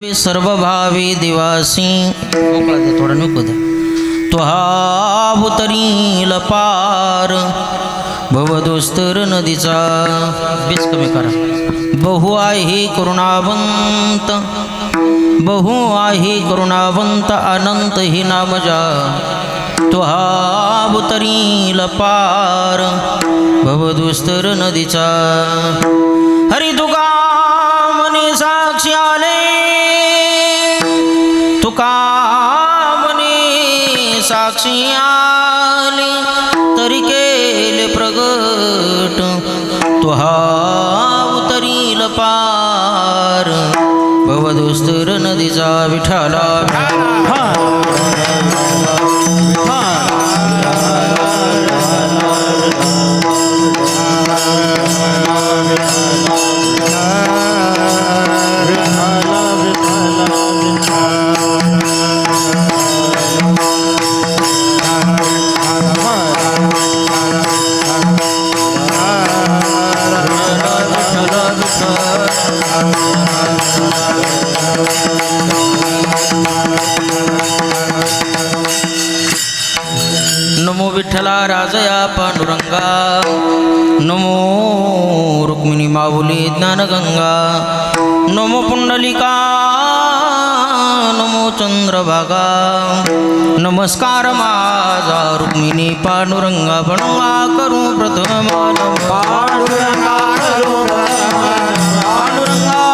सर्वभावी दिवासी थोडा नको द्या त्वहावतरील पार भवदुस्तर नदीचा बेस कमी करा. बहु आहे करुणावंत अनंत ही नामजा त्वहावतरील पार भवदुस्तर नदीचा. हरी तुका मने साक्षी आले तुका मने साक्षी आले तरी केले प्रगट त्वहावतरील पार भवदुस्तर नदीचा. विठ्ठला नमो विठ्ठला राजया पांडुरंगा. नमो रुक्मिणी माऊली ज्ञानगंगा. नमो पुंडलिका. नमो चंद्रभागा. नमस्कार माझा रुक्मिणी पांडुरंगा. बनवा करू प्रथम पांडुरंगा करू प्रथम पांडुरंगा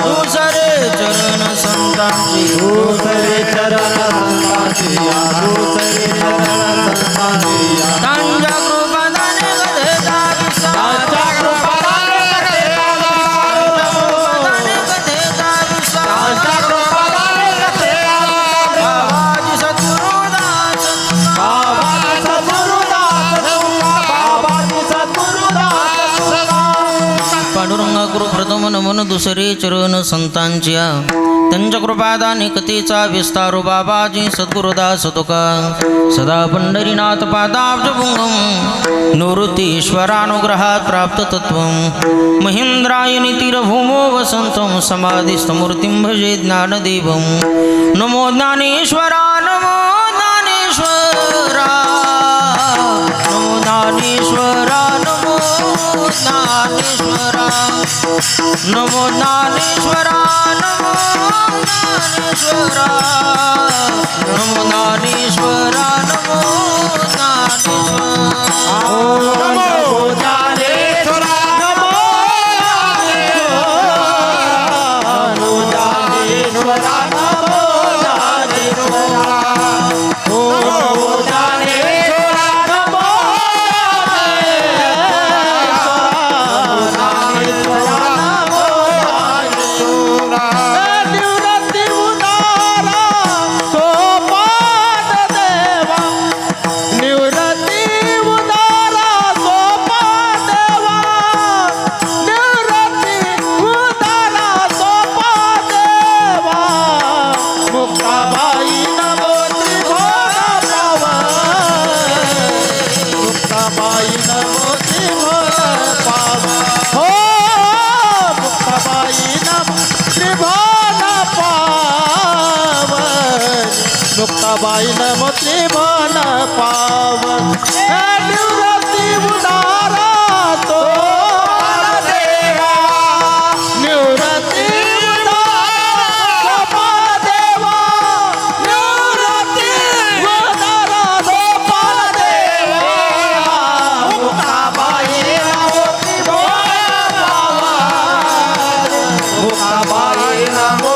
दुसरे चरण संतांची त्यांच्या कृपादाने कथेचा पांडुरंगा गुरु प्रथम नमन दुसरे चरण संतांच्या त्यांच्या कृपादाने कथेचा विस्तारो बाबाजी सद्गुरुदास तुका सदा पंढरीनाथ पादाब्जभुंगम निवृत्तीश्वरानुग्रहात प्राप्त तत्वं महेंद्रायणी तीरभूमो वसंतं समाधिस्थमूर्तिं भजे ज्ञानदेवं. नमो ज्ञानेश्वरा. नमो ज्ञानेश्वरा. नमो ज्ञानेश्वरा. नमो ज्ञानेश्वरा. नमो ज्ञानेश्वरा. नमो ज्ञानेश्वरा. नमो ज्ञानेश्वरा. नमो ज्ञानेश्वरा. मुक्ताबाई नमो त्रिभुवन पावन. निवृत्ती उदारा तो देवा. निवृत्ती उदारा देवा. निवृत्ती उदारा देवा. मुक्ताबाई नमो त्रिभुवन पावन. मुक्ताबाई नमो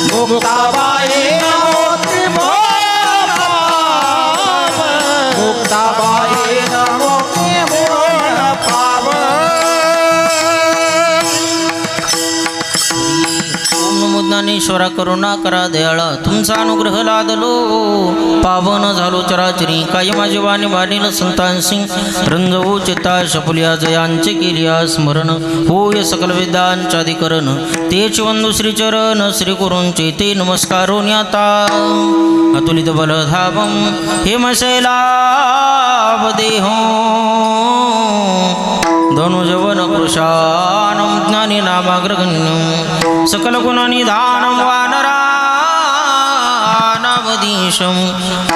मुक्ताबाई नमो त्रिभुवन पावन. ईश्वरा करुणा करा दयाळा तुमचा अनुग्रह लादलो पावन झालो चराचरी काय माझी वाणी वाणील संतांसी रंजवू चित्ता शपुलिया जयांचे केलिया स्मरण होय सकल वेदांच्या अधिकरण तेच वंदू श्रीचरण श्री गुरूंचे ते नमस्कारो न्याता अतुलित बलधावं हेमशैलावदेहो धनुजवन कृशानं ज्ञानी नामाग्रगण्यं सकल गुणनिधानं वानरानावधीशं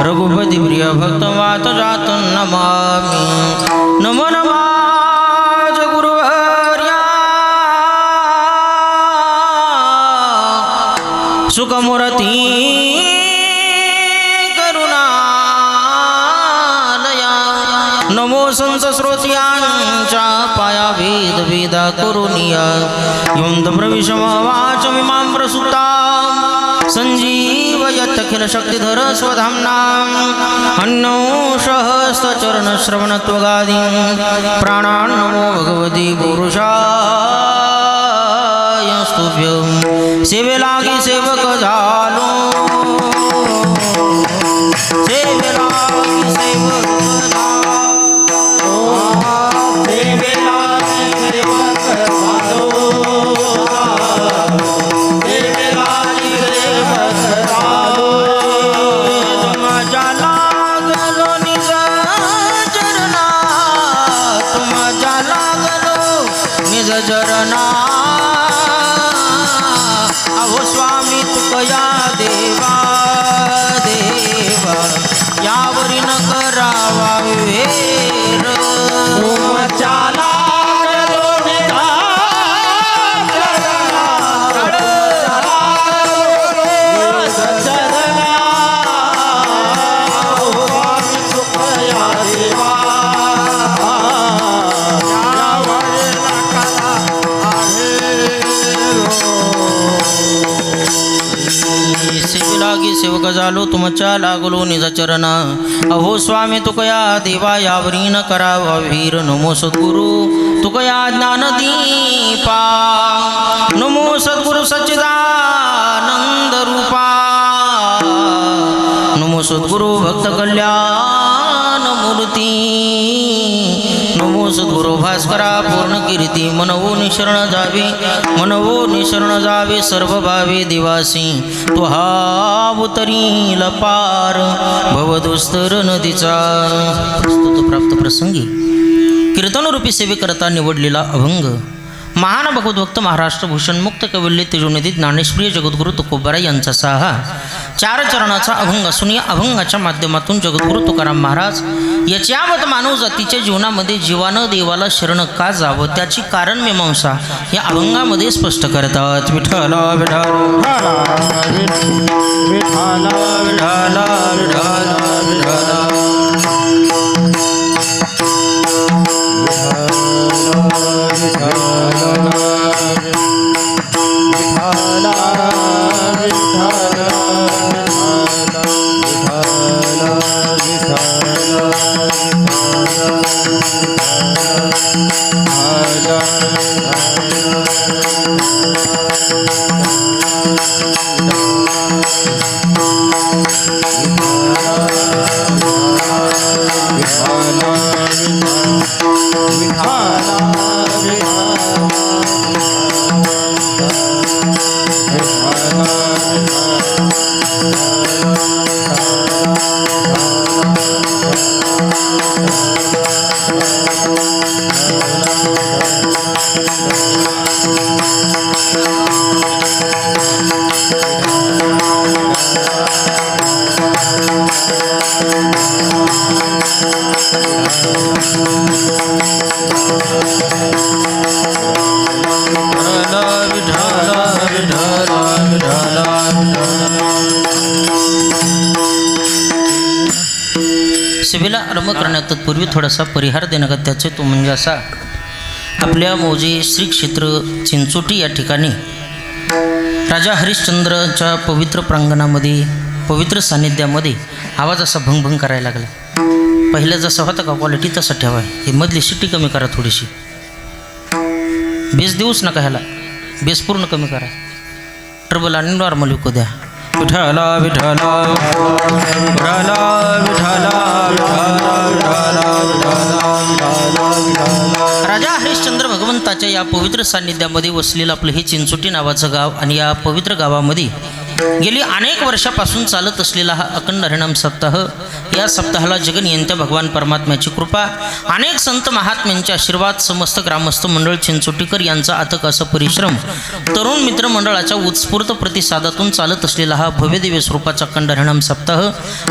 रघुपति प्रिय भक्तवात जातं नमामि नमो नमाज गुरुवर्या सुखमूर्ती नमो संत श्रोत्यांच्या पाया वेद वेदा करुनिया योंद प्रविशमवाचमिमां प्रसुतां संजीवयत्यखिल शक्तिधर स्वधाम्नां अन्नो सहस्रचरणश्रवणत्वगादीन् प्राणान् नमो भगवती पुरुषाय स्तुभ्यं सेवे लागी सेवक झालो सेवे लागी सेवक जरना अहो स्वामी तुकया देवा देवा यावरी न करावा विवेर तुमच्याला सेवक झालो तुमच्या लागलो निज चरण अहो स्वामी तुकया देवा यावरी न करावा वीर नमो सद्गुरु तुकया ज्ञानदीपा नमो सद्गुरु सच्चिदानंद रूपा नमो सद्गुरु भक्त कल्याण मूर्ती नमो सद्गुरु भास्करा पूर्ण कीर्ती मनवो निशरण जावे सर्व भावे दिवासी तो हा उतरील पार भवदुस्तर नदीचा प्रस्तुत प्राप्त प्रसंगी कीर्तनरूपी सेवेकरता निवडलेला अभंग महान भगवद्भक्त महाराष्ट्र भूषण मुक्त कैवल्य तेजोनिधी ज्ञानेश्वरी जगद्गुरु तुकोबारा यांचा सहा 4 चरणाचा अभंग असून या अभंगाच्या माध्यमातून जगद्गुरु तुकाराम महाराज याच्यावत मानव जातीच्या जीवनामध्ये जीवानं देवाला शरण का जावं त्याची कारण मीमांसा या अभंगामध्ये स्पष्ट करतात. विठ्ठल विठ्ठल विठ्ठल विठ्ठल विठ्ठल सेवेला आरंभ करण्यात तत्पूर्वी थोडासा परिहार देण्यागत्याचे तो म्हणजे असा, आपल्या मौजे श्री क्षेत्र चिंचोटी या ठिकाणी राजा हरिश्चंद्राच्या पवित्र प्रांगणामध्ये पवित्र सान्निध्यामध्ये आवाज असा भंग करायला लागला. पहिला जसा होता का क्वालिटी तसा ठेवा, हे मधली शिट्टी कमी करा, थोडीशी बेस देऊच नका, ह्याला बेस पूर्ण कमी करा. ट्रबल आणि नॉर्मल विकू द्या. विठाला विठाला विठाला विठाला राजा हरिश्चंद्र भगवंताच्या या पवित्र सान्निध्यामध्ये वसलेलं आपलं हे चिंचोटी नावाचं गाव आणि या पवित्र गावामध्ये गेली अनेक वर्षापासून चालत असलेला हा अखंड हरिनाम सप्ताह. या सप्ताहाला जगनियंत्या भगवान परमात्म्याची कृपा, अनेक संत महात्म्यांचे आशीर्वाद, समस्त ग्रामस्थ मंडळ चिंचोटीकर यांचा अथक असं परिश्रम, तरुण मित्र मंडळाच्या उत्स्फूर्त प्रतिसादातून चालत असलेला हा भव्यदिव्य स्वरूपाचा अखंड हरिनाम सप्ताह.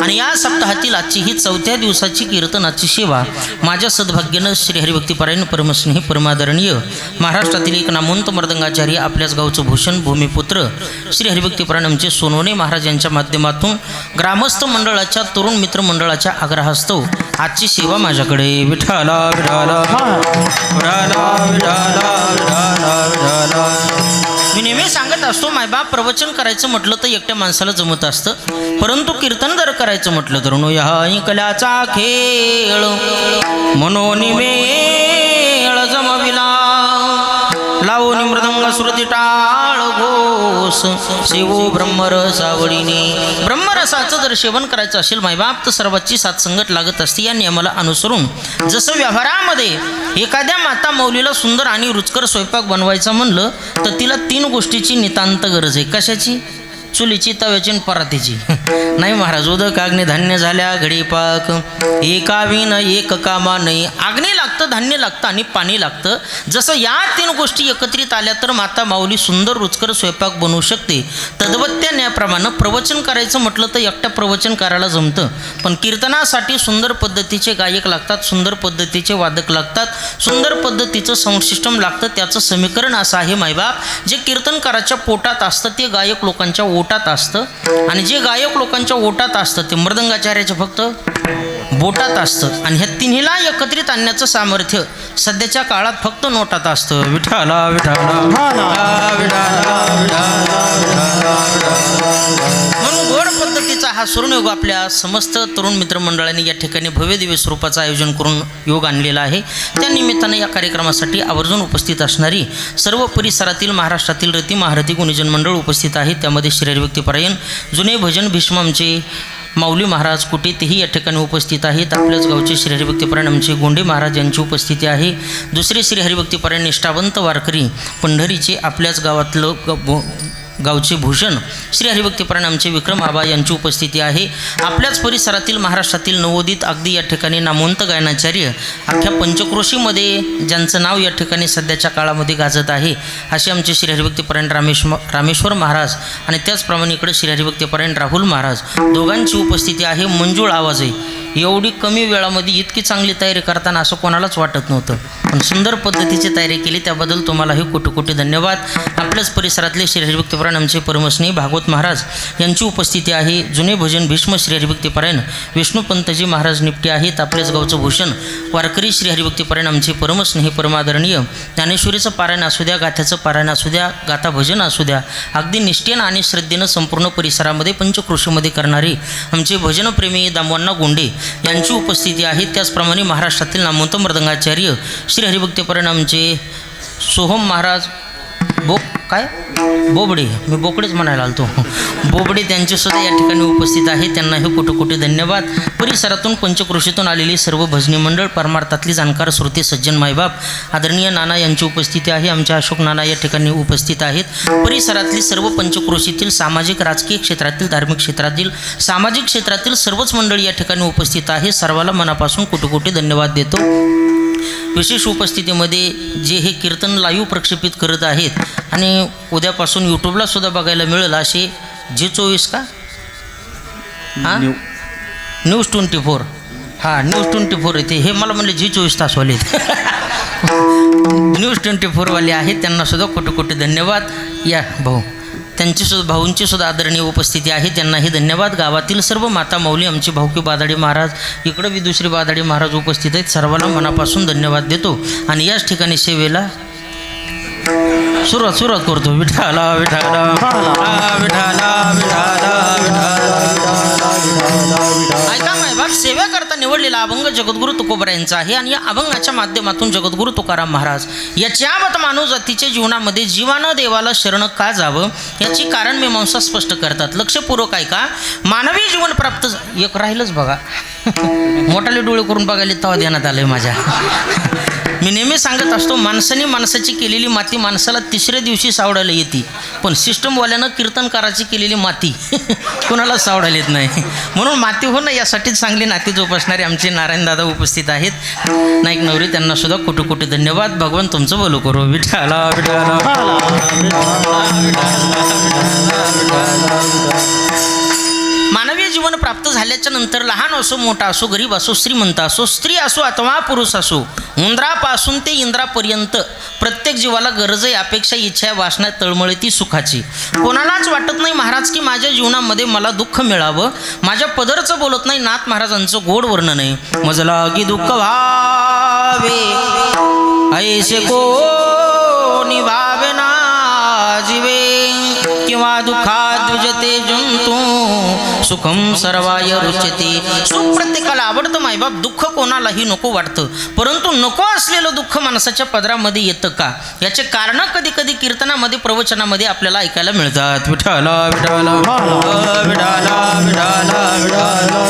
आणि या सप्ताहातील आजची ही 4थ्या दिवसाची कीर्तनाची सेवा माझ्या सद्भाग्यानं श्री हरिभक्तीपरायण परमस्नेही परमादरणीय महाराष्ट्रातील एक नामवंत मर्दंगाचार्य, आपल्याच गावचं भूषण भूमिपुत्र श्री हरिभक्तीपरायण आमचे सोनवणे महाराज यांच्या माध्यमातून ग्रामस्थ मंडळाच्या तरुण मित्र मंडळाच्या आग्रहास्तव आजची सेवा माझ्याकडे. विठाला विठाला विठाला विठाला विठाला विठाला. मी नेहमी सांगत असतो, मायबाप प्रवचन करायचं म्हटलं तर एकट्या माणसाला जमत असतं, परंतु कीर्तन जर करायचं म्हटलं तर नो ह्या ऐकल्याचा खेळ मनोनिमेळ जमविला, लावून मृदंग श्रुती टाळ घोष शिवो ब्रह्मरसावळीने. ब्रह्मरसाचं जर सेवन करायचं असेल मायबाप तर सर्वांची साथसंगत लागत असते. या नियमाला अनुसरून जसं व्यवहारामध्ये एखाद्या माता मौलीला सुंदर आणि रुचकर स्वयंपाक बनवायचा म्हणलं तर तिला 3 गोष्टीची नितांत गरज आहे. कशाची? चुलीची, तव्याची आणि परातीची. नाही महाराज, उदक अग्नी धान्य झाल्या घडी पाक, एका विन एक कामा नाही. अग्नी लागतं, धान्य लागतं आणि पाणी लागतं. जसं या 3 गोष्टी एकत्रित आल्या तर माता माऊली सुंदर रुचकर स्वयंपाक बनवू शकते. तद्वत्या न्यायाप्रमाणे प्रवचन करायचं म्हटलं तर एकट्या प्रवचन करायला जमतं, पण कीर्तनासाठी सुंदर पद्धतीचे गायक लागतात, सुंदर पद्धतीचे वादक लागतात, सुंदर पद्धतीचं साऊंड सिस्टम लागतं. त्याचं समीकरण असं आहे मायबाप, जे कीर्तनकाराच्या पोटात असतं ते गायक लोकांच्या ओटात असतं, आणि जे गायक लोकांच्या ओटात असतं ते मृदंगाचार्याच्या फक्त बोटात असतं. आणि ह्या तिन्हीला एकत्रित आणण्याचं सामर्थ्य सध्याच्या काळात फक्त नोटात असतं. विठाला विठाला म्हणून गोड पद्धतीचा हा सुवर्णयोग आपल्या समस्त तरुण मित्रमंडळांनी या ठिकाणी भव्यदिव्य स्वरूपाचं आयोजन करून योग आणलेला आहे. त्या निमित्तानं या कार्यक्रमासाठी आवर्जून उपस्थित असणारी सर्व परिसरातील महाराष्ट्रातील रती महारथी गुणीजन मंडळ उपस्थित आहे. त्यामध्ये श्री हरिभक्तीपरायण जुने भजन भीष्म आमचे माऊली महाराज कुठे तेही या ठिकाणी उपस्थित आहेत. आपल्याच गावचे श्री हरिभक्तीपरायण आमचे गोंडे महाराज यांची उपस्थिती आहे. दुसरे श्री हरिभक्तीपरायण निष्ठावंत वारकरी पंढरीचे आपल्याच गावातलं गावचे भूषण श्री हरिभक्तीपरायण आमचे विक्रम आबा यांची उपस्थिती आहे. आपल्याच परिसरातील महाराष्ट्रातील नवोदित अगदी या ठिकाणी नामवंत गायनाचार्य, अख्ख्या पंचक्रोशीमध्ये ज्यांचं नाव या ठिकाणी सध्याच्या काळामध्ये गाजत आहे असे आमचे श्री हरिभक्तीपरायण रामेश्वर महाराज, आणि त्याचप्रमाणे इकडे श्री हरिभक्तीपरायण राहुल महाराज दोघांची उपस्थिती आहे. मंजूळ आवाज आहे. एवढी कमी वेळामध्ये इतकी चांगली तयारी करताना असं कोणालाच वाटत नव्हतं, पण सुंदर पद्धतीची तयारी केली त्याबद्दल तुम्हालाही कोटी कोटी धन्यवाद. आपल्याच परिसरातले श्री हरिभक्तीपरायण आमचे परमस्नेही भागवत महाराज यांची उपस्थिती आहे. जुने भजन भीष्म श्री हरिभक्तीपरायण विष्णुपंतजी महाराज निपटे आहेत. आपल्याच गावचं भूषण वारकरी श्री हरिभक्तीपरायण आमचे परमस्नेही परमादरणीय ज्ञानेश्वरीचं पारायण असू द्या, गाथ्याचं पारायण असू द्या, गाथा भजन असू द्या, अगदी निष्ठेनं आणि श्रद्धेनं संपूर्ण परिसरामध्ये पंचक्रोशीमध्ये करणारे आमचे भजनप्रेमी दामवांना गोंडे यांची उपस्थिती आहे. त्याचप्रमाणे महाराष्ट्रातील नामवंत मृदंगाचार्य श्री हरिभक्तीपरायण आमचे सोहम महाराज बोबडे, मी बोकडेच म्हणायला आलतो, बोबडे त्यांचेसुद्धा या ठिकाणी उपस्थित आहे. त्यांनाही कोटी कोटी धन्यवाद. परिसरातून पंचक्रोशीतून आलेली सर्व भजनी मंडळ, परमार्थातली जाणकार श्रोते सज्जन मायबाप, आदरणीय नाना यांची उपस्थिती आहे. आमच्या अशोक नाना या ठिकाणी उपस्थित आहेत. परिसरातली सर्व पंचक्रोशीतील सामाजिक राजकीय क्षेत्रातील धार्मिक क्षेत्रातील सामाजिक क्षेत्रातील सर्वच मंडळी या ठिकाणी उपस्थित आहे. सर्वाला मनापासून कोटी कोटी धन्यवाद देतो. विशेष उपस्थितीमध्ये जे हे कीर्तन लाईव्ह प्रक्षेपित करत आहेत आणि उद्यापासून यूट्यूबला सुद्धा बघायला मिळेल असे G24 का न्यूज 24 न्यूज 24 येते. हे मला म्हणले G24 तासवाले न्यूज 24 वाले आहेत. त्यांना सुद्धा कोटी कोटी धन्यवाद. या भाऊ त्यांचीसुद्धा भाऊंची सुद्धा आदरणीय उपस्थिती आहे. त्यांनाही धन्यवाद. गावातील सर्व माता माऊली आमचे भाऊकी बादाडे महाराज, इकडं बी दुसरे बादाडे महाराज उपस्थित आहेत. सर्वांना मनापासून धन्यवाद देतो आणि याच ठिकाणी सेवेला सुरुवात करतो. विठाला विठाला विठाला विठाला विठाला. ऐका माय बाप, सेवा करता निवड निवडलेला अभंग जगद्गुरू तुकोबरायांचा आहे आणि या अभंगाच्या माध्यमातून जगद्गुरू तुकाराम महाराज याच्यावत मानव जातीच्या जीवनामध्ये जीवानं देवाला शरण का जावं याची कारण मीमांसा स्पष्ट करतात. लक्षपूर्वक ऐका. मानवी जीवन प्राप्त एक राहिलंच बघा मोठाले डोळे करून बघायला तेव्हा देण्यात आलंय माझ्या. मी नेहमी सांगत असतो माणसाने माणसाची केलेली माती माणसाला तिसऱ्या दिवशी सावडायला येते, पण सिस्टमवाल्यानं कीर्तनकाराची केलेली माती कुणाला सावडायला येत नाही. म्हणून माती हो ना यासाठीच चांगली नाती जोपासणारे आमचे नारायणदादा उपस्थित आहेत. नाईक नवरी त्यांना सुद्धा कोटी कोटी धन्यवाद. भगवान तुमचं बोलू करू. विठाला विठाला. मानवीय जीवन प्राप्त झाल्याच्या नंतर लहान असो मोठा असो गरीब असो श्रीमंत असो स्त्री असो अथवा पुरुष असो उंदरापासून ते इंद्रापर्यंत प्रत्येक जीवाला गरज आहे, अपेक्षा, इच्छा, वासना, तळमळ ती सुखाची. कोणालाच वाटत नाही महाराज की माझ्या जीवनामध्ये मला दुःख मिळावं. माझ्या पदरचं बोलत नाही नाथ महाराजांचं गोड वर्णन आहे. मजला की दुःख भावे ऐसे कोणी भावे ना जीवे किंवा दुःखात द्विजते जंतू सुखम सर्वाय रुचते. सुख प्रत्येकाला आवडतं मायबाप, दुःख कोणालाही नको वाटतं, परंतु नको असलेलं दुःख माणसाच्या पदरामध्ये येतं का याचे कारण कधी कधी कीर्तनामध्ये प्रवचनामध्ये आपल्याला ऐकायला मिळतात. विठाला विठाला विठाला विठाला विठाला.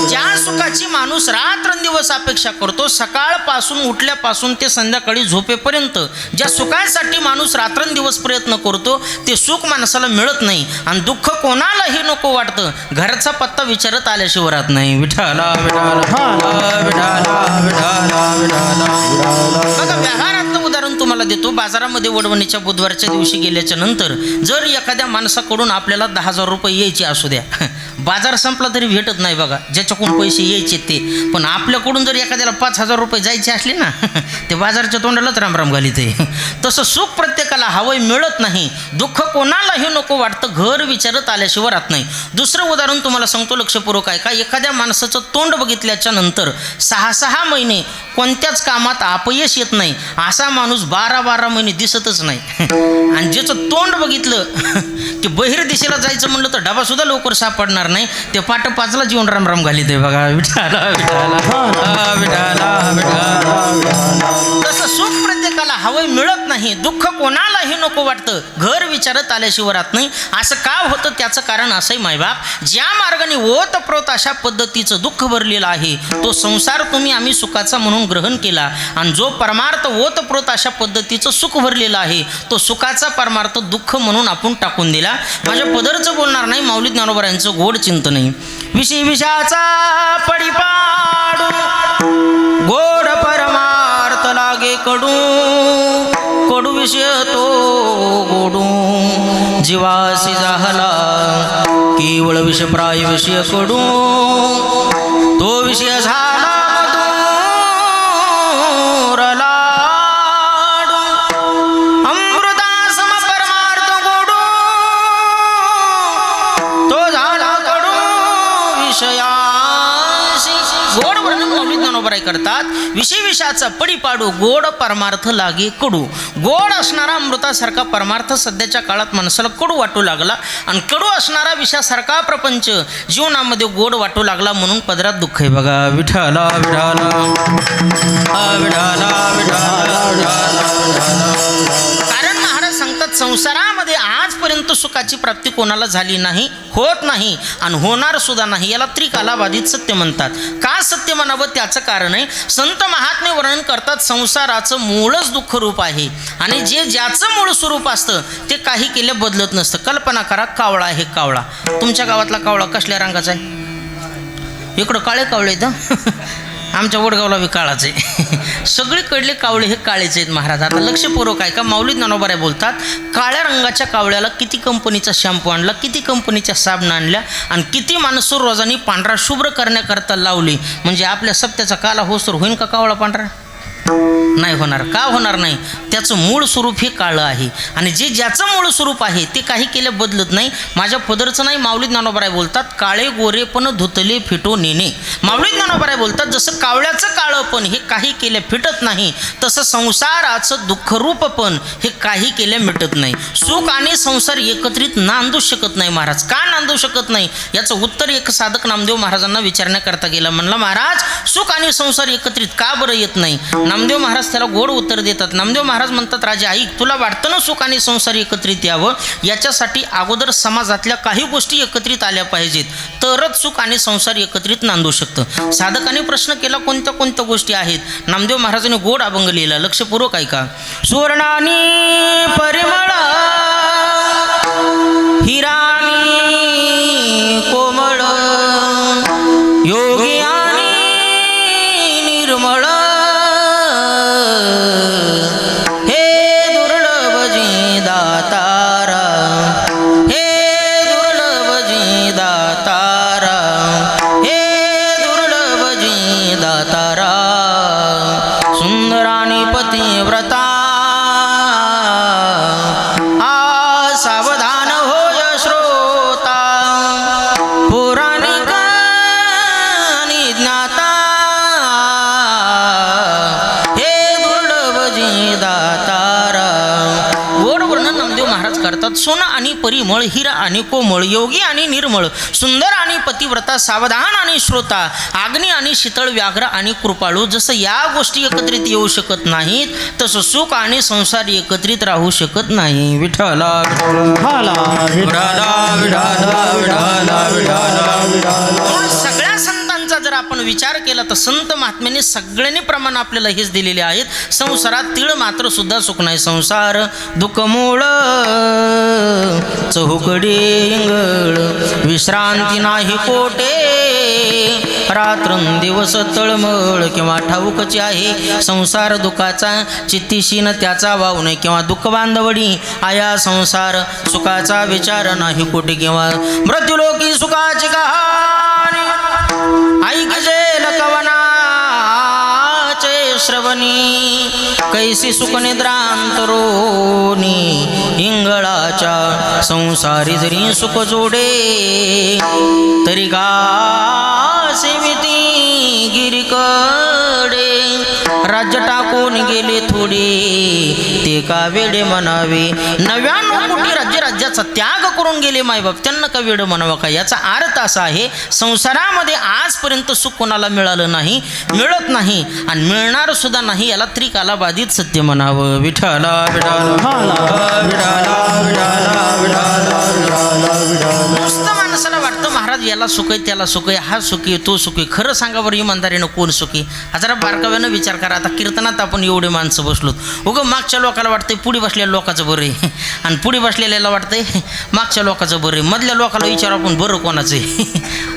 ज्या सुखाची माणूस रात्रंदिवस अपेक्षा करतो, सकाळपासून उठल्यापासून ते संध्याकाळी झोपेपर्यंत ज्या सुखासाठी माणूस रात्रंदिवस प्रयत्न करतो ते सुख माणसाला मिळत नाही आणि दुःख कोणालाही नको वाटतं. घरचा पत्ता विचारत आल्याशिवाय राहत नाही. विठाला विठाला विठाला विठाला विठाला. बघा व्यवहारातलं उदाहरण तुम्हाला देतो. बाजारामध्ये वडवणीच्या बुधवारच्या दिवशी गेल्याच्या नंतर जर एखाद्या माणसाकडून आपल्याला 10,000 रुपये यायचे असू द्या, बाजार संपला तरी भेटत नाही बघा ज्याच्याकडून पैसे यायचे ते, पण आपल्याकडून जर एखाद्याला 5,000 रुपये जायचे असले ना ते बाजारच्या तोंडालाच रामराम घालीत आहे. तसं सुख प्रत्येकाला हवंय, मिळत नाही. दुःख कोणालाही नको वाटतं, घर विचारत आल्याशिवाय राहत नाही. दुसरं उदाहरण तुम्हाला सांगतो, लक्षपूर्वक ऐका. एखाद्या माणसाचं तोंड बघितल्याच्या नंतर 6-6 महिने कोणत्याच कामात अपयश येत नाही असा माणूस 12-12 महिने दिसतच नाही. आणि ज्याचं तोंड बघितलं की बहिर दिशेला जायचं म्हणलं तर डबा सुद्धा लवकर सापडणार नाही, ते 5:05ला जीवन रामराम घालीत आहे बघा. विठाला विठाला विठाला विठाला. तसं सुख प्रत्येकाला हवंय, मिळत नाही. दुःख कोणालाही नको वाटतं, घर विचारत आल्याशिवाय राहत नाही. असं का होतं त्याचं कारण असंही मायबाप, ज्या मार्गाने ओतप्रोत अशा पद्धतीचं दुःख भरलेलं आहे तो संसार आम्ही सुखाचा म्हणून ग्रहण केला, आणि जो परमार्थ ओतप्रोत अशा पद्धतीचं सुख भरलेलं आहे तो सुखाचा परमार्थ दुःख म्हणून आपण टाकून दिला. माझ्या पदरचं बोलणार नाही, माऊली ज्ञानोबरायांचं गोड चिंतन आहे. विषी विषाचा पडिपाडू गोड परमार्थ लागे कडू, कडू विषय तो गोडू जीवासी जाहला केवळ विषप्राय विषय कडू, तो विषय झाला मधुर लाडू, अमृता सम परमार्थ गोडू, तो झाला कडू विषयासी. गोड वर्णन माऊली ज्ञानोबराय करतात. विषय विषयाचा पडिपाडू गोड परमार्थ लागे कडू. गोड असणारा अमृतासारखा परमार्थ सध्याच्या काळात माणसाला कडू वाटू लागला, आणि कडू असणारा विषयासारखा प्रपंच जीवनामध्ये गोड वाटू लागला, म्हणून पदरात दुःख आहे बघा. विठाला विठाला विठाला विठाला. कारण महाराज सांगतात संसारामध्ये आजपर्यंत सुखाची प्राप्ती कोणाला झाली नाही, होत नाही आणि होणार सुद्धा नाही. याला त्रिकालाबाधित सत्य म्हणतात. का सत्य म्हणावं त्याचं कारण आहे, संत महात्मे वर्णन करतात संसाराचं मूळच दुःख रूप आहे, आणि जे ज्याचं मूळ स्वरूप असतं ते काही केलं बदलत नसतं. कल्पना करा, कावळा आहे. कावळा तुमच्या गावातला कावळा कसल्या रंगाचा आहे? इकडं काळे कावळे आहेत, आमच्या वडगावला बी काळाच आहे. सगळीकडले कावळे हे काळेच आहेत महाराज. आता लक्षपूर्वक आहे का, माऊली ज्ञानोबराय बोलतात काळ्या रंगाच्या कावळ्याला किती कंपनीचा शॅम्पू आणला, किती कंपनीच्या साबण आणल्या, आणि किती माणसं रोजानी पांढरा शुभ्र करण्याकरता लावली, म्हणजे आपल्या सप्त्याचा काला होसर होईन का कावळा पांढरा? नाही होणार. का होणार नाही? त्याचं मूळ स्वरूप हे काळं आहे आणि जे ज्याचं मूळ स्वरूप आहे ते काही केलं बदलत नाही. माझ्या पदरचं नाही, माऊली ज्ञानोबाराय बोलतात, काळे गोरे पण धुतले फिटो नेणे. माऊली ज्ञानोबाराय बोलतात जसं कावळ्याचं काळं पण हे काही केलं फिटत नाही, तसं संसाराचं दुःखरूप पण हे काही केलं मिटत नाही. सुख आणि संसार एकत्रित नांदू शकत नाही महाराज. का नांदू शकत नाही याचं उत्तर एक साधक नामदेव महाराजांना विचारण्याकरता गेला. म्हणला महाराज सुख आणि संसार एकत्रित का बरं येत नाही? नामदेव महाराज त्याला गोड उत्तर देतात. नामदेव महाराज म्हणतात राजा ऐक, तुला वाटतं ना सुख आणि संसार एकत्रित यावं, याच्यासाठी अगोदर समाजातल्या काही गोष्टी एकत्रित आल्या पाहिजेत, तरच सुख आणि संसार एकत्रित नांदू शकतं. साधकाने प्रश्न केला कोणत्या कोणत्या गोष्टी आहेत? नामदेव महाराजांनी गोड अभंग लिहिला, लक्षपूर्वक ऐका. सुवर्णानी परिमळ हिराणी कोमळ योगी आणि निर्मळ हे दुर्लभ जी दातारा, हे दुर्लभ जी दातारा, हे दुर्लभ जी दातारा. सुंदराणी पतिव्रता सावधान होय श्रोता, पौराणिक ज्ञाता हे दुर्लभ जी दातारा. गोड वर्णन नामदेव महाराज करतात. सोनं आणि परिमळ, हिरा आणि कोमळ, योगी आणि निर्मळ, सुंदर आणि पतिव्रता, सावधान आणि श्रोता, अग्नी आणि शीतळ, व्याघ्र आणि कृपाळू. जसं या गोष्टी एकत्रित येऊ शकत नाहीत तसं सुख आणि संसार एकत्रित राहू शकत नाही. विठ्ठला सगळ्या संतांचा जर आपण विचार केला तर संत महात्म्यांनी सगळ्यांनी प्रमाण आपल्याला हेच दिलेले आहेत. संसारात तीळ मात्र सुद्धा सुख नाही. संसार दुःख मूळ चहुकडे इंगळ, विश्रांती नाही कोटे, रात्रंदिवस तळमळ किंवा ठाऊकची आहे. संसार दुःखाचा चित्तीशीन त्याचा वाव नाही, किंवा दुःख बांधवडी आया संसार, सुखाचा विचार नाही कोटी, किंवा मृत्यूलोकी सुखाची कहाणी ऐकजे लकवनाचे श्रवणी, कैसी सुख निद्रांतरोनी इंगळाच्या संसारी जरी सुख जोडे, तरी का सेविती गिरीकडे, राज्य टाकून गेले थोडे ते का वेडे म्हणावे, 99 कोटी राज्याचा त्याग करून गेले मायबाप, त्यांना का वेड म्हणावं का? याचा अर्थ असा आहे संसारामध्ये आजपर्यंत सुख कोणाला मिळालं नाही, मिळत नाही आणि मिळणार सुद्धा नाही, याला त्रिकालाबाधित सत्य म्हणावं. विठ्ठला नुसतं माणसाला वाटतं महाराज याला सुख आहे त्याला सुख आहे, हा सुखी आहे तो सुखी. खरं सांगा बरं इमानदारीनं कोण सुखी? जरा बारकाव्यानं विचार करा. आता कीर्तनात आपण एवढे माणसं बसलोत, उगं मागच्या लोकाला वाटतंय पुढे बसलेल्या लोकांचं बरं आहे आणि पुढे बसलेल्याला वाटतंय मागच्या लोकांचं बरं आहे. मधल्या लोकाला विचार आपण बरं कोणाचं आहे?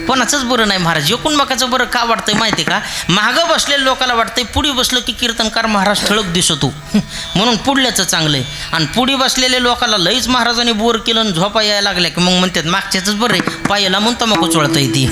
कोणाचंच बरं नाही महाराज. एकूण मकाचं बरं का वाटतंय माहिती आहे का? मागं बसलेल्या लोकाला वाटतंय पुढे बसलं की कीर्तनकार महाराज ठळक दिसतो म्हणून पुढल्याचं चांगलं आहे, आणि पुढे बसलेल्या लोकाला लईच महाराजांनी बोर केलं आणि झोपा यायला लागल्या की मग म्हणतात मागच्याच बरं आहे, पायाला म्हणून तंबाखू चोळता येते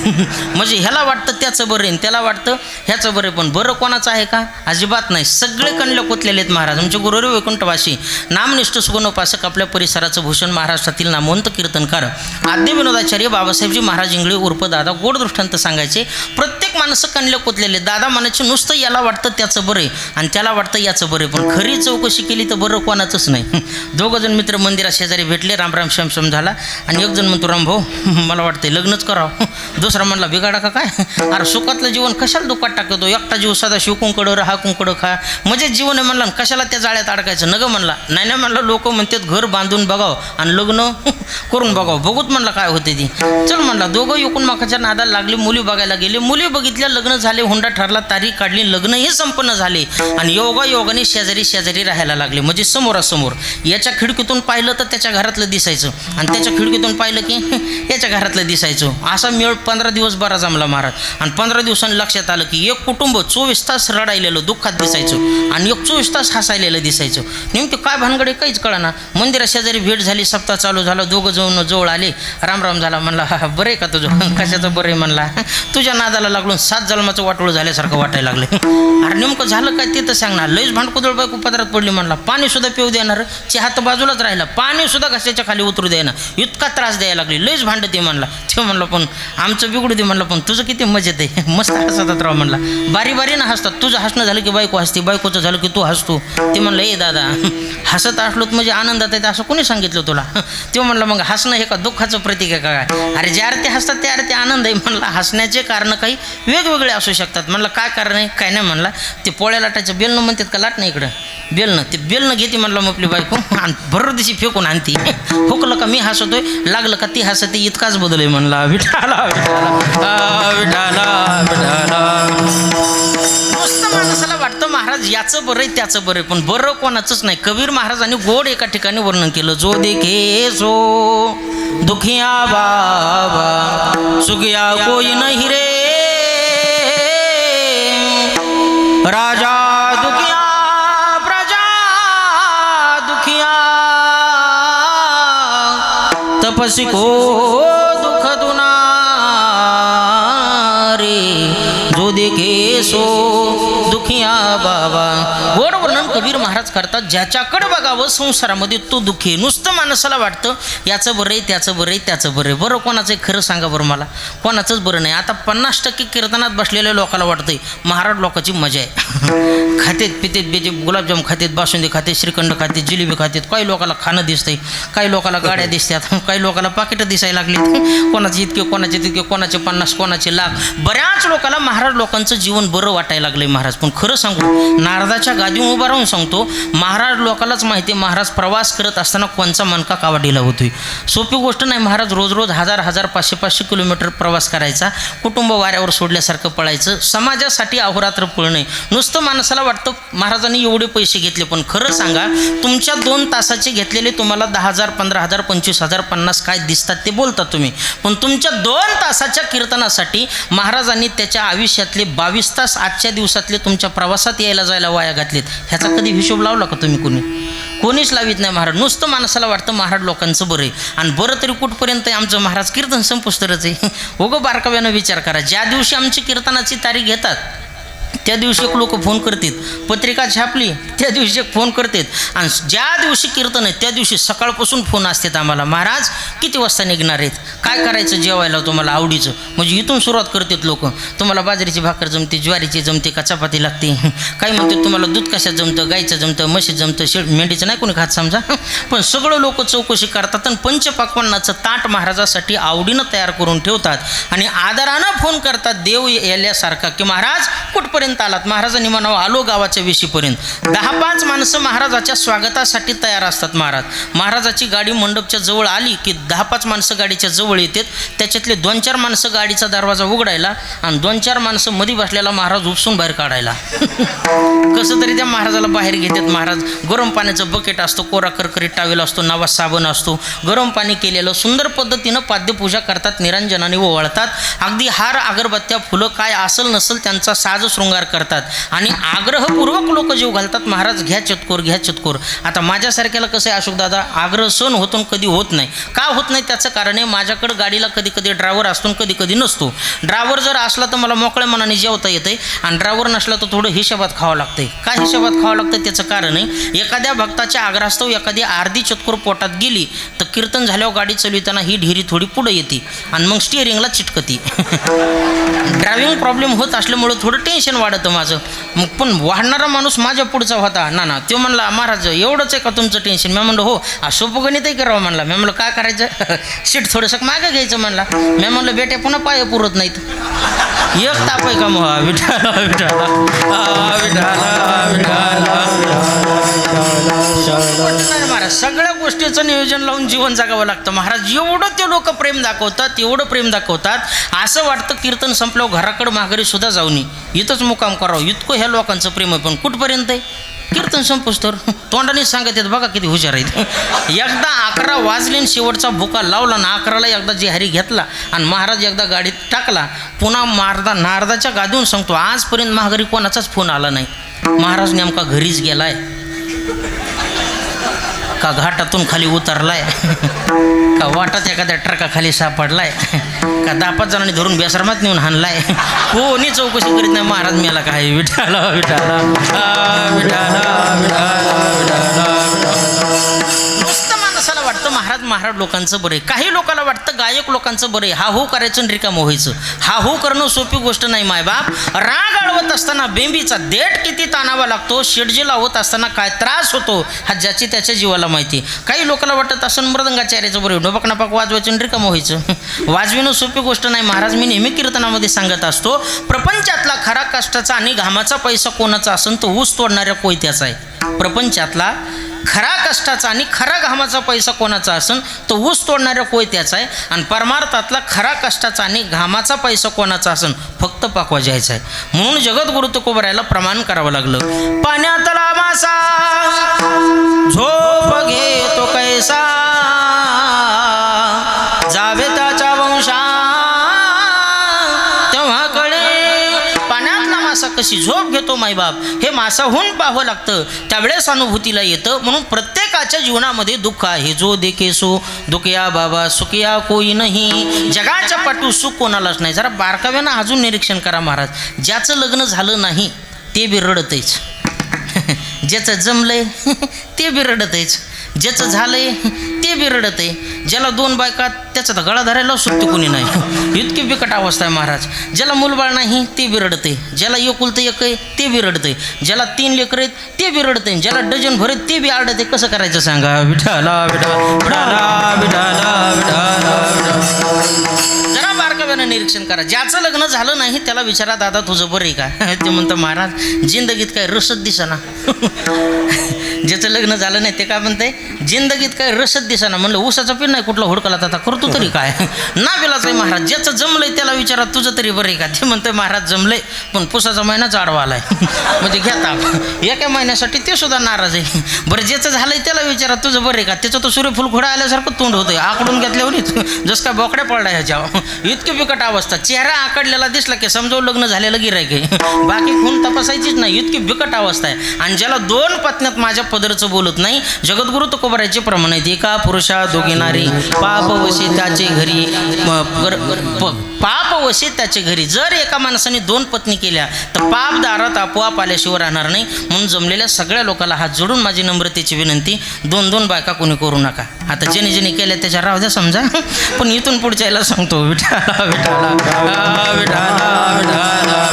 म्हणजे ह्याला वाटतं त्याचं बरं आहे, त्याला वाटतं ह्याचं बरं आहे. पण बरं कोणाचं आहे का? अजिबात नाही. सगळे कणले कोतलेले आहेत महाराज. आमचे गुरुदेव वैकुंठवासी नामनिष्ठ सुगुणोपासक, आपल्या परिसराचं भूषण, महाराष्ट्रातील नामवंत कीर्तनकार आद्य विनोदाचार्य बाबासाहेबजी महाराज इंगळे उर्फ दादा. गोड दृष्टांत सांगायचे, प्रत्येक माणसं कणले कोतलेले. दादा म्हणायचे नुसतं याला वाटतं त्याचं बरं आहे आणि त्याला वाटतं याचं बरं आहे, पण खरी चौकशी केली तर बरं कोणाचंच नाही. दोघं जण मित्र मंदिरात शेजारी भेटले, रामराम शमशम झाला आणि एक जण म्हणतो रामभाऊ मला वाटतंय लग्नच करावं. दुसरा म्हणला बिगाडा का काय? अरे सुखातलं जीवन कशाला दुःखात टाकतो? एकटा जीव सदा शिवकुंकडं राहा कुंकडं खा, म्हणजे जीवन आहे म्हणला, कशाला त्या जाळ्यात अडकायचं? नगं म्हणला. नाही म्हणलं लोक म्हणतात घर बांधून बघावं आणि लग्न करून बघावं, बघूत म्हणलं काय होते ती. चल म्हणला. दोघं एकूण माकाच्या नादाला लागले, मुली बघायला गेले, मुली बघितल्या, लग्न झाले, हुंडा ठरला, तारीख काढली, लग्नही संपन्न झाले आणि योगाने शेजारी राहायला लागले, म्हणजे समोरासमोर. याच्या खिडकीतून पाहिलं तर त्याच्या घरातलं दिसायचं आणि त्याच्या खिडकीतून पाहिलं की याच्या घरातलं दिसायचं. दिसायचं. असा मेळ 15 दिवस बरा जमला महाराज. आणि 15 दिवसांनी लक्षात आलं की एक कुटुंब 24 तास रडायलेलं दुःखात दिसायचं आणि एक 24 तास हसायलेलं दिसायचं. नेमकं काय भानगडे काहीच कळना. मंदिरा शेजारी भेट झाली, सप्ताह चालू झाला, दोघं जाऊन जवळ आले, राम झाला. म्हणला बरं आहे का तुझं? कशाचं बरं आहे म्हणला. तुझ्या नादाला लागून 7 जन्माचं वाटोळं झाल्यासारखं वाटायला लागले. अरे नेमकं झालं काय ते तर सांग ना. लईच भांडकुदळ बायको पदरात पडली म्हणला. पाणी सुद्धा पिऊ देणार, चहा तर बाजूलाच राहिला, पाणी सुद्धा घशाच्या खाली उतरू द्यायना, इतका त्रास द्यायला लागली, लईच भांडते म्हणला. ते म्हणलं पण आमचं बिघडू दे म्हणलं, पण तुझं किती मजेत आहे, मस्त हसतात राव म्हणला. बारी ना हसतात. तुझं हसणं झालं की बायको हसते, बायकोचं झालं की तू हसतो. ते म्हणलं ए दादा, हसत असलोत म्हणजे आनंदात आहे असं कोणी सांगितलं तुला? ते म्हणलं मग हसणं हे का दुःखाचं प्रतीक आहे काय? अरे ज्या अर्थी हसतात त्या अर्थी आनंद आहे म्हणला. हसण्याचे कारण काही वेगवेगळे असू शकतात म्हणलं. काय कारण आहे? काय नाही म्हणला. ते पोळ्या लाटायचं बेलनं म्हणतात का, लाट नाही इकडं बेलनं, ते बेलनं घेते म्हणलं मग आपली बायको आणि भर दिवशी फेकून आणती. हुकलं का मी हसतोय, लागलं का ती हसते, इतकाच बदल आहे म्हणला. विठाला विठाला विठाला विठाला. नुसतं माणसाला वाटतं महाराज याचं बरं आहे त्याचं बरं आहे, पण बरं कोणाचंच नाही. कबीर महाराजांनी गोड एका ठिकाणी वर्णन केलं. जो देखे सो दुखिया बाबा सुखिया कोई नहीं रे, राजा दुखिया प्रजा दुखिया, तपसी को दुख दुना रे, जो देखे सो दुखिया बाबा. गोड वर्णन कबीर महाराज करतात. ज्याच्याकडे बघावं संसारामध्ये तो दुःखी. नुसतं माणसाला वाटतं याचं बरं आहे त्याचं बरं आहे त्याचं बरं आहे. बरं कोणाचं आहे खरं सांगा बरं मला, कोणाचंच बरं नाही. आता 50% कीर्तनात बसलेल्या लोकांना वाटतंय महाराज लोकांची मजा आहे. खातेत पितेत बेते, गुलाबजाम खातेत, बासुंदी खातेत, श्रीखंड खातेत, जिलेबी खातेत. काही लोकांना खाणं दिसतंय, काही लोकांना गाड्या दिसतात, काही लोकांना पाकिटं दिसायला लागलीत. कोणाचे इतके कोणाचे तितके, कोणाचे 50 कोणाचे लाख. बऱ्याच लोकांना महाराज लोकांचं जीवन बरं वाटायला लागलंय महाराज. पण खरं सांगू, नारदाच्या गादीवर उभा राहून सांगतो, महाराज लोकांनाच माहिती आहे महाराज प्रवास करत असताना कोणचा मनका कावडीला होतोय. सोपी गोष्ट नाही महाराज. रोज 1000 500 किलोमीटर प्रवास करायचा, कुटुंब वाऱ्यावर सोडल्यासारखं पळायचं, समाजासाठी अहोरात्र पळणे. नुसतं माणसाला वाटतं महाराजांनी एवढे पैसे घेतले, पण खरं सांगा तुमच्या 2 तासाचे घेतलेले तुम्हाला 10,000 15,000 25,000 50 काय दिसतात ते बोलता तुम्ही, पण तुमच्या 2 तासाच्या कीर्तनासाठी महाराजांनी त्याच्या आयुष्यातले 22 तास आजच्या दिवसातले तुमच्या प्रवासात यायला जायला वाया घातलेत. ह्याचा कधी हिशोब लावला का तुम्ही? कोणीच लावित नाही महाराज. नुसतं माणसाला वाटतं महाराज लोकांचं बरं आहे. आणि बरं तरी कुठपर्यंत आहे आमचं महाराज? कीर्तन संपुस्तरच आहे. उगं बारकाव्यानं विचार करा. ज्या दिवशी आमची कीर्तनाची तारीख घेतात त्या दिवशी एक लोक फोन करतात, पत्रिका छापली त्या दिवशी एक फोन करतात, आणि ज्या दिवशी कीर्तन आहे त्या दिवशी सकाळपासून फोन असतात आम्हाला, महाराज किती वाजता निघणार आहेत, काय करायचं जेवायला तुम्हाला आवडीचं. म्हणजे इथून सुरुवात करतात लोक. तुम्हाला बाजरीची भाकर जमते, ज्वारीची जमते का चपाती लागते, काही म्हणतात तुम्हाला दूध कशात जमतं, गाईचं जमतं, म्हशीत जमतं, मेंढीचं नाही कोणी खात समजा. पण सगळं लोक चौकशी करतात आणि पंचपाक्वान्नाचं ताट महाराजासाठी आवडीनं तयार करून ठेवतात आणि आदरानं फोन करतात देव याल्यासारखा की महाराज कुठपर्यंत आलात. महाराजांनी म्हणावं आलो गावाच्या वेशीपर्यंत. 10-5 माणसं महाराजाच्या स्वागतासाठी तयार असतात. महाराजाची गाडी मंडपच्या जवळ आली की 10-5 माणसं गाडीच्या जवळ येतात. त्याच्यातले 2-4 माणसं गाडीचा दरवाजा उघडायला आणि 2-4 माणसं मध्ये बसलेला महाराज उपसून बाहेर काढायला. कसं तरी त्या महाराजाला बाहेर घेतात. महाराज गरम पाण्याचं बकेट असतो, कोरा करकरीत टावेल असतो, नवा साबण असतो, गरम पाणी केलेलं सुंदर पद्धतीनं पाद्यपूजा करतात, निरंजनाने ओवाळतात. अगदी हार अगरबत्त्या फुलं काय असल नसल त्यांचा साज शृंगार करतात आणि आग्रहपूर्वक लोक जीव घालतात. महाराज घ्या चतकोर घ्या चतकोर. आता माझ्यासारख्याला कसं आहे अशोक दादा, आग्रह सण होतो कधी होत नाही. का होत नाही त्याचं कारण आहे माझ्याकडे गाडीला कधी कधी ड्रायव्हर असतो कधी कधी नसतो. ड्रायव्हर जर असला तर मला मोकळ्या मनाने जेवता येतंय आणि ड्रायव्हर नसला तर थोडं हिशोबात खावं लागतंय. काय हिशोबात खावं लागतं त्याचं कारण आहे एखाद्या भक्ताच्या आग्रहास्तव एखादी अर्धी चतकोर पोटात गेली तर कीर्तन झाल्यावर गाडी चालविताना ही ढिरी थोडी पुढे येते आणि मग स्टिअरिंगला चिटकती. ड्रायव्हिंग प्रॉब्लेम होत असल्यामुळं थोडं टेन्शन वाढतं माझं. मग पण वाढणारा माणूस माझ्या पुढचा होता ना तो म्हणला महाराज एवढंच आहे का तुमचं टेन्शन. मी म्हणलं हो सोपं गणितही करावं म्हणला. मी म्हणलं काय करायचं सीट थोडंसं मागं घ्यायचं म्हणला. मी म्हणलं बेट्या पुन्हा पाय पुरत नाहीत. एक ताप आहे का मग विठाला विठाला महाराज सगळ्या गोष्टीचं नियोजन लावून जीवन जगावं लागतं. महाराज एवढं ते लोक प्रेम दाखवतात एवढं प्रेम दाखवतात असं वाटतं कीर्तन संपल्यावर घराकडं माघारी सुद्धा जाऊ नये, इथंच मुकाम करावं, इतकं ह्या लोकांचं प्रेम आहे. पण कुठपर्यंत आहे कीर्तन संपूस तर तोंडानेच सांगत आहेत बघा किती हुशार आहेत. एकदा 11 वाजले आणि शेवटचा भुका लावला ना 11ला एकदा जे हरी घेतला आणि महाराज एकदा गाडीत टाकला. पुन्हा नारदाच्या गादीहून सांगतो आजपर्यंत महाघरी कोणाचाच फोन आला नाही. महाराज नेमका घरीच गेलाय का घाटातून खाली उतरलाय का वाटात एखाद्या ट्रकाखाली सापडलाय का 10-5 जणांनी धरून बेसरमात नेऊन हाणलाय. कोणी चौकशी करीत नाही. महाराज मेला काय विठाला विठाला नुसतं माणसाला वाटतं महाराज लोकांचं बरं आहे. काही लोकांना वाटतं गायक लोकांचं बरं आहे. हा हो करायचं आणि रिकामं व्हायचं. हा हो करणं सोपी गोष्ट नाही मायबाप. राग आळवत असताना बेंबीचा देठ किती ताणावा लागतो, शेडजी लावत असताना काय त्रास होतो हा ज्याची त्याच्या जीवाला माहिती. काही लोकांना वाटत असं मृदंगाचार्याचं बरं डोबक नापाक वाजवायचं आणि रिकामं व्हायचं. वाजविणं सोपी गोष्ट नाही. महाराज मी नेहमी कीर्तनामध्ये सांगत असतो प्रपंचातला खरा कष्टाचा आणि घामाचा पैसा कोणाचा असेल तो ऊस तोडणाऱ्या कोयत्याचा आहे. प्रपंचातला खरा कष्टाचा आणि खरा घामाचा पैसा कोणाचा असेल तो ऊस तोडणाऱ्या कोयत्याचा आहे. आणि परमार्थातला खरा कष्टाचा आणि घामाचा पैसा कोणाचा असेल फक्त पाकवा जायचा आहे. म्हणून जगद्गुरु तुकोबरायला प्रमाण करावं लागलं. पाण्यातला मासा झोप घेतो कैसा जावे त्याच्या वंशा तेव्हा कळे. पाण्यातला मासा कशी झोप घेतो मायबाप हे मासाहून पाहावं लागतं त्यावेळेस अनुभूतीला येतं. म्हणून प्रत्येकाच्या जीवनामध्ये दुःख आहे. जो देखे सो दुखया बाबा सुखया कोई नाही. जगाच्या पाठू सुख कोणालाच नाही. जरा बारकाव्यानं अजून निरीक्षण करा महाराज. ज्याचं लग्न झालं नाही ते बी रडतच. ज्याचं जमलंय ते बी रडतच. ज्याचं झालंय ते बी रडत आहे. ज्याला 2 बायका त्याचा तर गळा धरायला सुट्टी कोणी नाही. इतकी बिकट अवस्था आहे महाराज. ज्याला मुलबाळ नाही ते बी रडते. ज्याला एकुलतं एक आहे ते बी रडते. ज्याला 3 लेकरं आहेत ते बी रडते. ज्याला डझन भरत ते बी आडते. कसं करायचं सांगा. विठाला विठाला विठाला विठाला. जरा बारकाव्यानं निरीक्षण करा. ज्याचं लग्न झालं नाही त्याला विचारा दादा तुझं बरं आहे का. ते म्हणतं महाराज जिंदगीत काय रसच दिसेना. ज्याचं लग्न झालं नाही ते काय म्हणतंय जिंदगीत काय रसच दिसेना. म्हणलं ऊसाचं पीठ नाही कुठला हुडकला आता करतो तरी काय ना बिलाच आहे महाराज. ज्याचं जमलंय त्याला विचारा तुझं तरी बरं आहे का. ते म्हणतंय महाराज जमलंय पण पुसाचा महिना आडवा आलाय. म्हणजे घ्या ताप. एका महिन्यासाठी ते सुद्धा नाराज आहे. बरं ज्याचं झालंय त्याला विचारा तुझं बरं आहे का. त्याचं तो सूर्यफूल खोडा आल्यासारखं तोंड होतंय. आकडून घेतल्यावरच जसं काय बोकड्या पडला ह्याच्यावर. इतकी बिकट अवस्था. चेहरा आकडलेला दिसला की समजावं लग्न झालेलं गिरायक आहे. बाकी खून तपासायचीच नाही. इतकी बिकट अवस्था आहे. आणि ज्याला 2 पत्न्यात माझ्या पदरचं बोलत नाही जगद्गुरु तुकोबरायचे प्रमाण आहेत. एका पुरुषा दोघी नारी पाप वसे त्याचे घरी पाप वसे त्याचे घरी. जर एका माणसाने 2 पत्नी केल्या तर पाप दारात आपोआप आल्याशिवाय राहणार नाही. म्हणून जमलेल्या सगळ्या लोकांना हात जोडून माझी नम्रतेची विनंती 2-2 बायका कोणी करू नका. आता ज्याने ज्याने केल्या त्याच्या राहू द्या समजा. पण इथून पुढच्या याला सांगतो विठाला विठाला विठाला विठाला.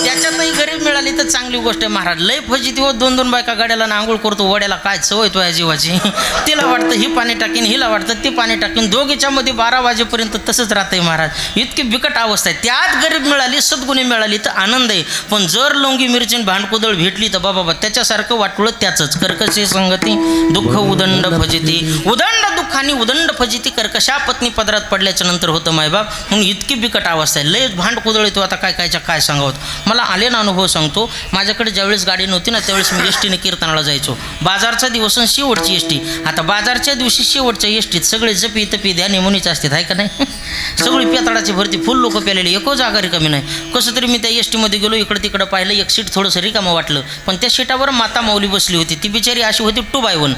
त्याच्यातही गरीब मिळाली तर चांगली गोष्ट आहे महाराज. लय फजिती हो. 2-2 बायका गाड्याला आंघोळ करतो. वड्याला काय सवय तो या जीवाची. तिला वाटतं ही पाणी टाकीन हिला वाटतं ती पाणी टाकीन. दोघीच्या मध्ये 12 वाजेपर्यंत तसंच राहतंय महाराज. इतकी बिकट अवस्था आहे. त्यात गरीब मिळाली सद्गुणी मिळाली तर आनंद आहे. पण जर लोंगी मिरची भांडकुदळ भेटली तर बाबा त्याच्यासारखं वाटुळं त्याचंच. कर्कशी संगती दुःख उदंड फजिती. उदंड दुःखाने उदंड फजिती कर्कशा पत्नी पदरात पडल्याच्या नंतर होतं मायबाप. म्हणून इतकी बिकट अवस्था आहे. लय भांडकुदळ येतो. आता काय सांगावं. मला आले ना अनुभव सांगतो. माझ्याकडे ज्यावेळेस गाडी नव्हती ना त्यावेळेस मी एसटीने कीर्तनाला जायचो. बाजारचा दिवस शेवटची एसटी. आता बाजारच्या दिवशी शेवटच्या एसटीत सगळे जपी तपी द्या नेमुनीच असतात आहे का नाही. सगळी पेताळाची भरती फुल लोक पेलेली. एको जागा रिकामी नाही. कसं तरी मी त्या एसटीमध्ये गेलो. इकडं तिकडं पाहिलं. एक सीट थोडंसं रिकामं वाटलं. पण त्या सीटावर माता माऊली बसली होती. ती बिचारी अशी होती 2x1.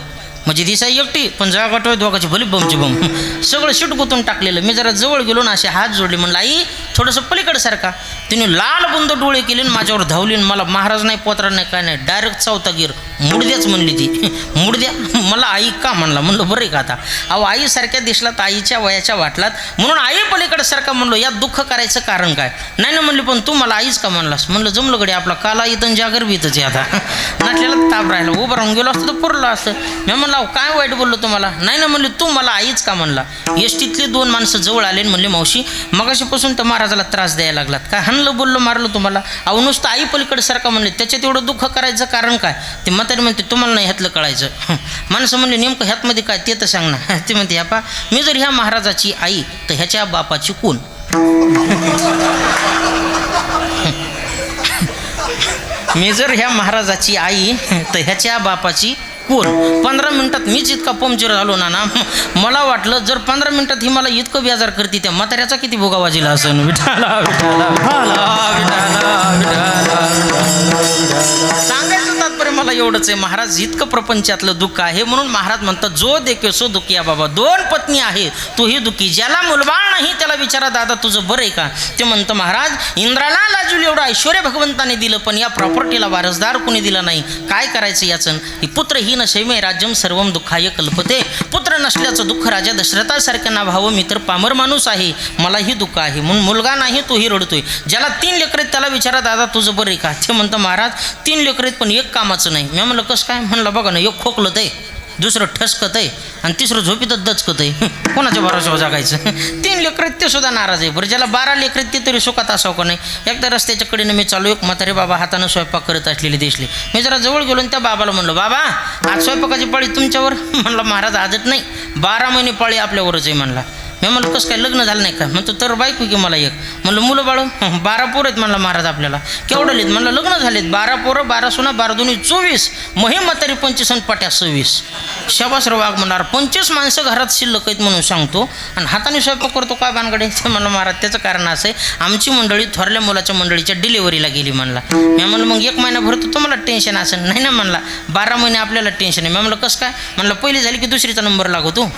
म्हणजे दिसाई एकटी पण जागा वाटोय दोघाची भली बमची बम. सगळं शीट गुतून टाकलेलं. मी जरा जवळ गेलो ना असे हात जोडले. म्हणलं आई थोडंसं पलीकडे सारखा. तिने लाल बुंद डोळे केले माझ्यावर धावली. मला महाराज नाही पोतरा नाही काय नाही डायरेक्ट चौथा गिर मुडद्याच म्हणली ती. मुडद्या. मला आई का म्हणला. म्हणलं बरं का आता अहो आईसारख्या दिसला तर आईच्या वयाच्या वाटलात म्हणून आई पलीकडे सारखा. म्हणलो यात दुःख करायचं कारण काय. नाही ना म्हणली पण तू मला आईच का म्हणलास. म्हणलं जमलं गडी आपला काला इथं जागर बी इथंच आहे. आता नाटल्याला ताप राहिला. उभं राहून गेलो असतं तर पुरलं असतं. मी म्हणलं काय वाईट बोललो तुम्हाला. नाही ना म्हणले तू मला आईच का म्हणला. एसटीतले 2 माणसं जवळ आले म्हणले मावशी मगाशीपासून तर महाराजाला त्रास द्यायला लागलात. काय हाणलं बोललो मारलं तुम्हाला. अहो नुसतं आई पलीकडे सारखं म्हणले त्याच्यात एवढं दुःख करायचं कारण काय. ते म्हातारी म्हणते तुम्हाला नाही ह्यातलं कळायचं. माणसं म्हणले नेमकं ह्यातमध्ये काय ते तर सांग ना. ते म्हणते ह्या पा मी जर ह्या महाराजाची आई तर ह्याच्या बापाची कोण. मी जर ह्या महाराजाची आई तर ह्याच्या बापाची कोण. 15 मिनिटात मीच इतका पंक्चर झालो ना मला वाटलं जर 15 मिनिटात ही मला इतकं बेजार करते त्या म्हाताऱ्याचा किती भोगा वाजिला असं. विठाला विठाला सांगायचं तात्पर्य मला एवढंच आहे, महाराज इतकं प्रपंचातलं दुःख आहे म्हणून महाराज म्हणतात जो देखे सो दुखी या बाबा. 2 पत्नी आहे तोही दुःखी, ज्याला मुलबाळ नाही त्याला विचारा दादा तुझं बरं आहे का. ते म्हणतं महाराज इंद्राला लाजूल एवढं ऐश्वर्य भगवंताने दिलं पण या प्रॉपर्टीला वारसदार कोणी दिला नाही. काय करायचं याचं. पुत्रहीन शैमे राज्यम सर्वम दुःखाय कल्पते. पुत्र नसल्याचं दुःख राजा दशरथासारख्यांना व्हावं. मी तर पामर माणूस आहे, मलाही दुःख आहे म्हणून मुलगा नाही तोही रडतोय. ज्याला 3 लेकरेत त्याला विचारा दादा तुझं बरं आहे का. ते म्हणतं महाराज 3 लेकरेत पण एक कामाचं नाही. मी म्हणलं कसं काय. म्हणलं बघा ना, एक खोकलत आहे, दुसरं ठसकत आहे आणि तिसरं झोपीतच दचकत आहे. कोणाच्या भरोशावर जागायचं. 3 लेकरेत ते सुद्धा नाराज आहे. बरं ज्याला 12 लेकरेत ते तरी सुखात असावं का नाही. एकदा रस्त्याच्या कडेनं मी चालू, एक म्हातारे बाबा हातानं स्वयंपाक करत असलेले दिसले. मी जरा जवळ गेलो आणि त्या बाबाला म्हणलं बाबा आज स्वयंपाकाची पाळी तुमच्यावर. म्हणलं महाराज आजच नाही, 12 महिने पाळी आपल्यावरच आहे म्हणला. मी म्हणलं कसं काय लग्न झालं नाही का. म्हणतो तर बायको की मला एक. म्हणलं मुलं बाळ 12 पोरं आहेत म्हणलं महाराज आपल्याला. केवढं लिहित म्हणलं लग्न झालेत 12 पोरं 12 सुना 12 दोन्ही 24 महिम म्हातारी 25 आणि पट्या 26. शाबासराव वाघ म्हणणार 25 माणसं घरात शिल्लक आहेत म्हणून सांगतो आणि हाताने स्वयंपाक करतो काय भानगडे. ते म्हणलं महाराज त्याचं कारण असं आहे आमची मंडळी थोरल्या मुलाच्या मंडळीच्या डिलिव्हरीला गेली म्हणला. मी म्हणलं मग 1 महिना भरतो तुम्हाला टेन्शन असेल. नाही ना म्हणला 12 महिने आपल्याला टेन्शन आहे. मी म्हणलं कसं काय. म्हणलं पहिली झाली की दुसरीचा नंबर लागतो,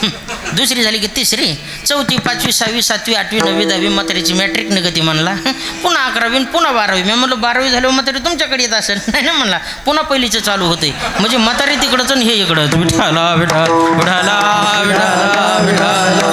दुसरी झाली की तिसरी, 4थी 5वी 6वी 7वी 8वी 9वी 10वी म्हातारीची मॅट्रिक निघती म्हणला. पुन्हा 11वी पुन्हा 12वी. मी म्हणलं 12वी झाल्यावर म्हातारी तुमच्याकडे येत असेल. नाही ना म्हणला पुन्हा पहिलीचं चालू होते म्हणजे म्हातारी तिकडंच आणि हे इकडं. विठाला विठाला विठाला विठाला विठाला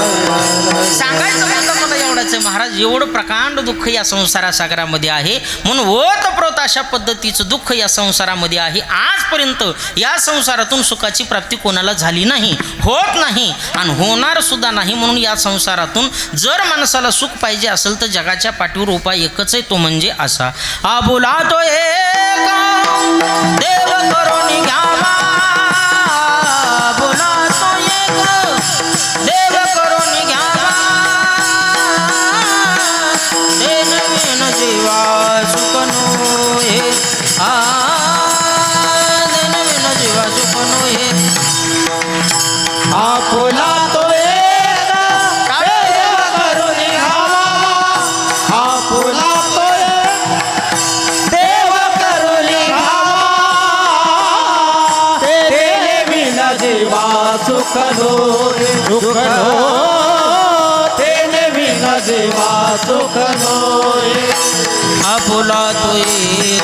सांगायचं म्हणलं मला एवढंच आहे. महाराज एवढं प्रकांड दुःख या संसारा सागरामध्ये आहे म्हणून ओतप्रोत अशा पद्धतीचं दुःख या संसारामध्ये आहे. आजपर्यंत या संसारातून सुखाची प्राप्ती कोणाला झाली नाही, होत नाही आणि होणार सुद्धा नाही. म्हणून या संसारातून जर माणसाला सुख पाहिजे असेल तर जगाच्या पाठीवर उपाय एकच आहे, तो म्हणजे असा आबोला तो एक देव करून घ्यावा. बोला तो एक देव करून घ्यावा. ते नवीन जीवा सुख नोहे. ते नवीन जीवा सुख नोहे. आपुला तो एक देव करून घ्यावा. आपुला तो एक देव करून घ्यावा. तेने विन जीवा सुख नोहे. सुख नो तेने विन जीवा सुख नोहे. आपुला तो एक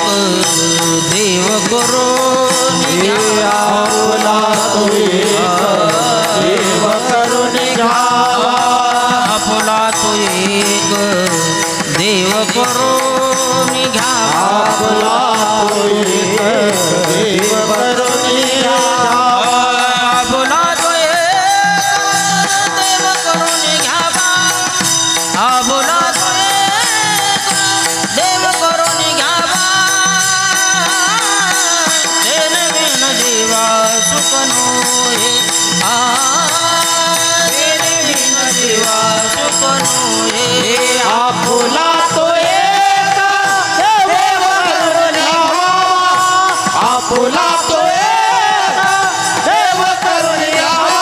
देव करून आपुला तो एक देव करून घ्यावा. आपुला तो एक देव करून घ्यावा. आपुला तो एक देव करून घ्यावा. आपुला तो एक देव करून घ्यावा. आपुला तो एक देव करून घ्यावा. ते नवीन जीवा सुख नोहे. ते नवीन जीवा सुख नोहे. आपुला तो एक देव करून घ्यावा. आपुला तो एक देव करून घ्यावा.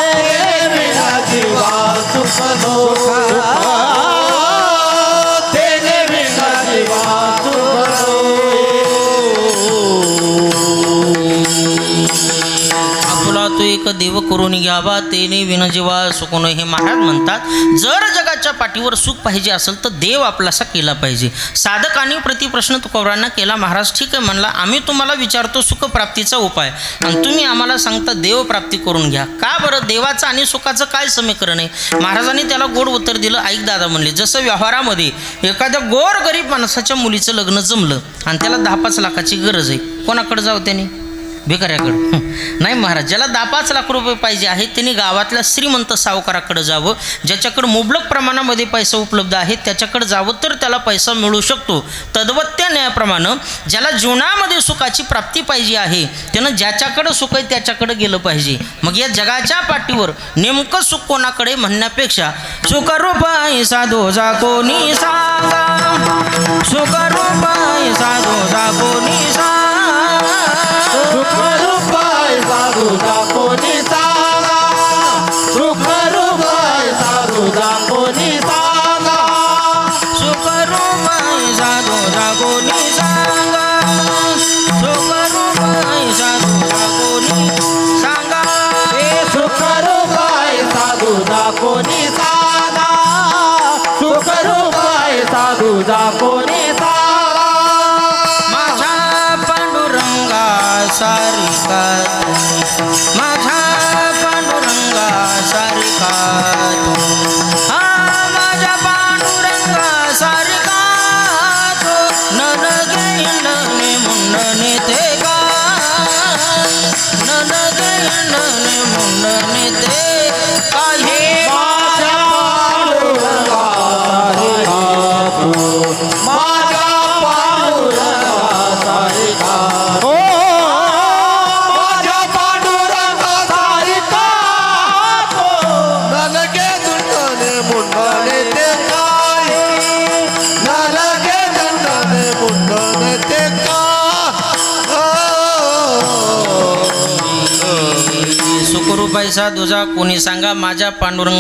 तेने विना जीवा सुख नोहे. तेने विना जीवा सुख आपुला तो एक देव करून घ्यावा. तेने विनजीवा सुख नोहे. हे महाराज म्हणतात जर जगाच्या पाठीवर सुख पाहिजे असेल तर देव आपलासा केला पाहिजे. साधकांनी प्रतिप्रश्न तुकोबांना केला. महाराज ठीक आहे म्हणला आम्ही तुम्हाला विचारतो सुखप्राप्तीचा उपाय आणि तुम्ही आम्हाला सांगता देव प्राप्ती करून घ्या. का बरं देवाचं आणि सुखाचं काय समीकरण आहे. महाराजांनी त्याला गोड उत्तर दिलं. ऐक दादा म्हणले जसं व्यवहारामध्ये एखाद्या गोर गरीब माणसाच्या मुलीचं लग्न जमलं आणि त्याला 10-5 लाखाची गरज आहे, कोणाकडे जाऊ त्याने भिकाऱ्याकडं नाही महाराज. ज्याला 10-5 लाख रुपये पाहिजे आहेत त्यांनी गावातल्या श्रीमंत सावकाराकडे जावं. ज्याच्याकडे मुबलक प्रमाणामध्ये पैसा उपलब्ध आहे त्याच्याकडे जावं तर त्याला पैसा मिळू शकतो. तद्वत त्या न्यायाप्रमाणे ज्याला जीवनामध्ये सुखाची प्राप्ती पाहिजे आहे त्यानं ज्याच्याकडं सुख आहे त्याच्याकडे गेलं पाहिजे. मग या जगाच्या पाठीवर नेमकं सुख कोणाकडे म्हणण्यापेक्षा सुखरूप साधो जा कोणी सांगा. सुखरूप साधूचा कोणी सांगा सुखरूपाय साधूचा कोणी सांगा सुखरूपाय साधूचा कोणी सांगा सुखरूपाय साधूचा कोणी सांगा सुखरूपाय साधूचा कोणी सांगा सुखरूपाय साधूचा कोणी सांगा सुखरूपाय साधूचा कोणी सांगा माझ्या पांडुरंगा सारिका माझ्या पांडुरंगा सारिका हा माझ्या पांडुरंगा सारिका तो नन घेणे मुंडने ते का नन घेणे मुंडने ते काही माझ्या पांडुरंगा माझ्या पांडुरंगा सारिका हो माझ्या पांडुरंगा सारिका नलगे दंडने मुंडने ते काय नलगे दंडने मुंडने ते सुखरूपाय साधूचा कोणी सांगा माझ्या पांडुरंगा